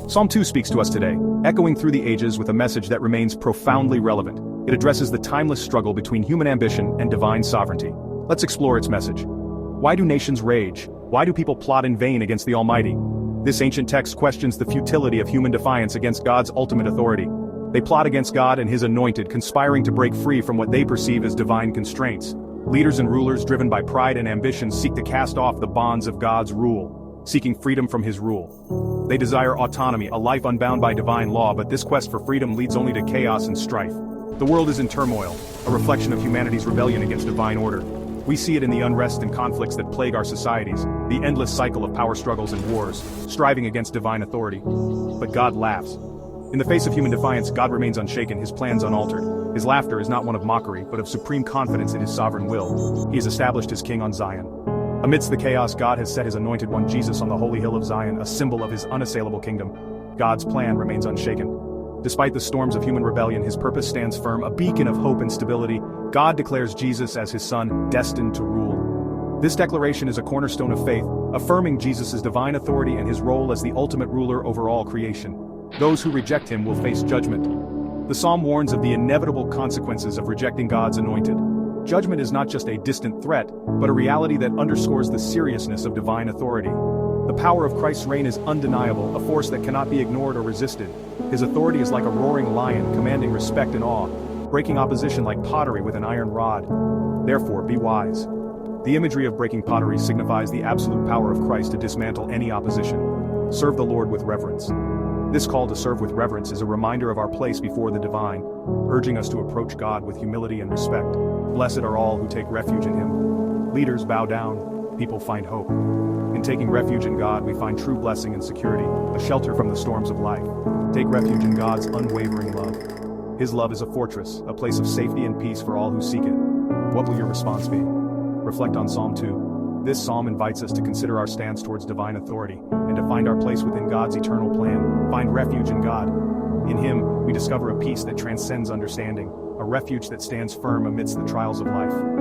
Psalm 2 speaks to us today, echoing through the ages with a message that remains profoundly relevant. It addresses the timeless struggle between human ambition and divine sovereignty. Let's explore its message. Why do nations rage? Why do people plot in vain against the Almighty? This ancient text questions the futility of human defiance against God's ultimate authority. They plot against God and His anointed, conspiring to break free from what they perceive as divine constraints. Leaders and rulers driven by pride and ambition seek to cast off the bonds of God's rule, seeking freedom from His rule. They desire autonomy, a life unbound by divine law, but this quest for freedom leads only to chaos and strife. The world is in turmoil, a reflection of humanity's rebellion against divine order. We see it in the unrest and conflicts that plague our societies, the endless cycle of power struggles and wars, striving against divine authority. But God laughs. In the face of human defiance, God remains unshaken, His plans unaltered. His laughter is not one of mockery, but of supreme confidence in His sovereign will. He has established His king on Zion. Amidst the chaos, God has set His anointed one Jesus on the holy hill of Zion, a symbol of His unassailable kingdom. God's plan remains unshaken. Despite the storms of human rebellion, His purpose stands firm, a beacon of hope and stability. God declares Jesus as His Son, destined to rule. This declaration is a cornerstone of faith, affirming Jesus' divine authority and His role as the ultimate ruler over all creation. Those who reject Him will face judgment. The psalm warns of the inevitable consequences of rejecting God's anointed. Judgment is not just a distant threat, but a reality that underscores the seriousness of divine authority. The power of Christ's reign is undeniable, a force that cannot be ignored or resisted. His authority is like a roaring lion, commanding respect and awe, breaking opposition like pottery with an iron rod. Therefore, be wise. The imagery of breaking pottery signifies the absolute power of Christ to dismantle any opposition. Serve the Lord with reverence. This call to serve with reverence is a reminder of our place before the divine, urging us to approach God with humility and respect. Blessed are all who take refuge in Him. Leaders bow down, people find hope. In taking refuge in God, we find true blessing and security, a shelter from the storms of life. Take refuge in God's unwavering love. His love is a fortress, a place of safety and peace for all who seek it. What will your response be? Reflect on Psalm 2. This psalm invites us to consider our stance towards divine authority, and to find our place within God's eternal plan. Find refuge in God. In Him, we discover a peace that transcends understanding, a refuge that stands firm amidst the trials of life.